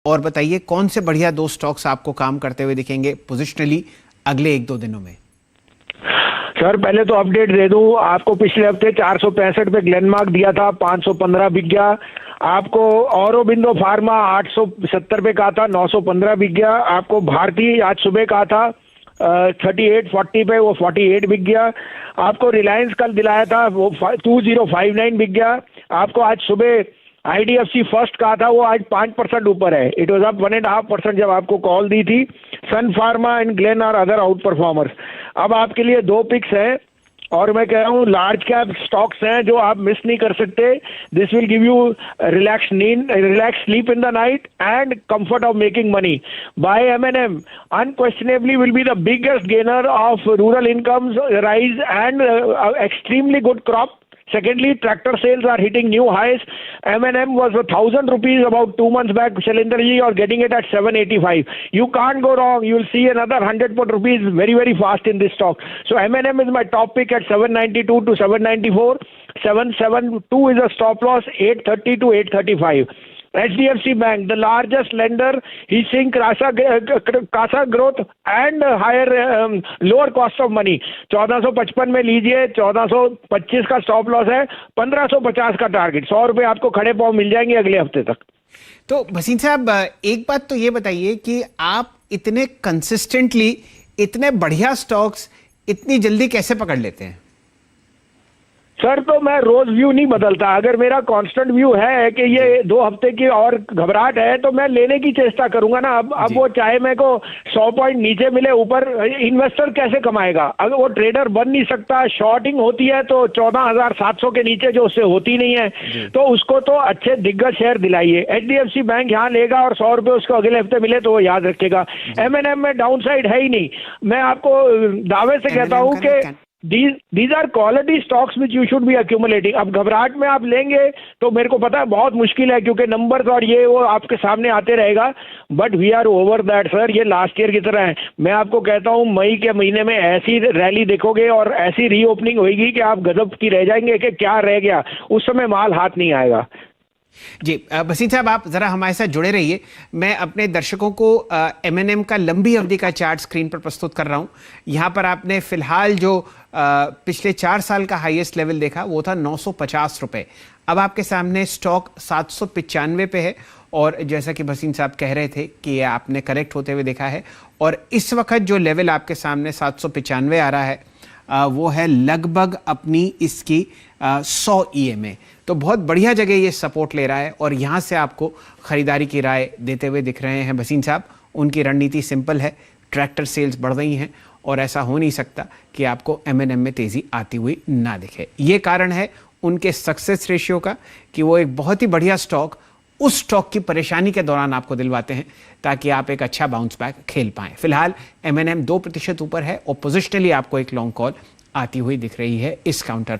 और बताइए कौन से बढ़िया दो स्टॉक्स आपको काम करते हुए दिखेंगे पोजिशनली अगले 1-2 दिनों में। सर पहले तो अपडेट दे दूं आपको, पिछले हफ्ते 465 पे ग्लेनमार्क दिया था, 515 बिक गया। आपको औरोबिंदो फार्मा 870 पे कहा था, 915 बिक गया। आपको भारती आज सुबह कहा था 3840 पे, वो 48 बिक गया। आपको रिलायंस कल दिलाया था, वो 2059 बिक गया। आपको आज सुबह IDFC फर्स्ट कहा था, वो आज 5% ऊपर है, इट वॉज अप 1.5% जब आपको कॉल दी थी। Sun Pharma and Glen are other outperformers. अब आपके लिए दो पिक्स हैं और मैं कह रहा हूँ लार्ज कैप स्टॉक्स हैं जो आप मिस नहीं कर सकते। This will give you relax sleep in the night and comfort of making money. By M&M unquestionably will be the biggest gainer of rural incomes rise and extremely good crop. Secondly, tractor sales are hitting new highs. M&M was 1,000 rupees about 2 months back. Shailendra ji, you're getting it at 785. You can't go wrong. You'll see another 100 rupees very, very fast in this stock. So M&M is my top pick at 792 to 794. 772 is a stop loss, 830 to 835. HDFC Bank, the largest lender, he's seeing CASA growth and higher lower cost of money. 1455 में लीजिए, 1425 का stop loss है, 1550 का target. 100 रुपए आपको खड़े पांव मिल जाएंगे अगले हफ्ते तक। तो भसीन साहब एक बात तो ये बताइए कि आप इतने कंसिस्टेंटली इतने बढ़िया स्टॉक्स इतनी जल्दी कैसे पकड़ लेते हैं? सर तो मैं रोज व्यू नहीं बदलता। अगर मेरा कांस्टेंट व्यू है कि ये 2 हफ्ते की और घबराहट है तो मैं लेने की चेष्टा करूंगा ना। अब वो चाहे मेरे को 100 पॉइंट नीचे मिले ऊपर, इन्वेस्टर कैसे कमाएगा? अगर वो ट्रेडर बन नहीं सकता, शॉर्टिंग होती है तो 14,700 के नीचे जो उससे होती नहीं है, तो उसको तो अच्छे दिग्गज शेयर दिलाइए। HDFC बैंक यहाँ लेगा और 100 रुपए उसको अगले हफ्ते मिले तो वो याद रखेगा। M&M में डाउन साइड है ही नहीं। मैं आपको दावे से कहता हूँ कि These are quality stocks which you should be accumulating. अब घबराहट में आप लेंगे तो मेरे को पता है बहुत मुश्किल है क्योंकि नंबर्स और ये वो आपके सामने आते रहेगा, but we are over that sir. ये लास्ट ईयर की तरह है। मैं आपको कहता हूँ मई के महीने में ऐसी रैली देखोगे और ऐसी रीओपनिंग होगी कि आप गजब की रह जाएंगे कि क्या रह गया, उस समय माल हाथ नहीं आएगा। जी भसीन साहब आप जरा हमारे साथ जुड़े रहिए। मैं अपने दर्शकों को M&M का लंबी अवधि का चार्ट स्क्रीन पर प्रस्तुत कर रहा हूं। यहां पर आपने फिलहाल जो पिछले 4 साल का हाईएस्ट लेवल देखा वो था 950 रुपए। अब आपके सामने स्टॉक 795 पे है और जैसा कि भसीन साहब कह रहे थे कि आपने करेक्ट होते हुए देखा है और इस वक्त जो लेवल आपके सामने 795 आ रहा है वो है लगभग अपनी इसकी 100 EMA। तो बहुत बढ़िया जगह ये सपोर्ट ले रहा है और यहाँ से आपको ख़रीदारी की राय देते हुए दिख रहे हैं भसीन साहब। उनकी रणनीति सिंपल है, ट्रैक्टर सेल्स बढ़ रही हैं और ऐसा हो नहीं सकता कि आपको M&M में तेज़ी आती हुई ना दिखे। ये कारण है उनके सक्सेस रेशियो का कि वो एक बहुत ही बढ़िया स्टॉक उस स्टॉक की परेशानी के दौरान आपको दिलवाते हैं ताकि आप एक अच्छा बाउंस बैक खेल पाएं। फिलहाल M&M 2% ऊपर है और पोजिशनली आपको एक लॉन्ग कॉल आती हुई दिख रही है इस काउंटर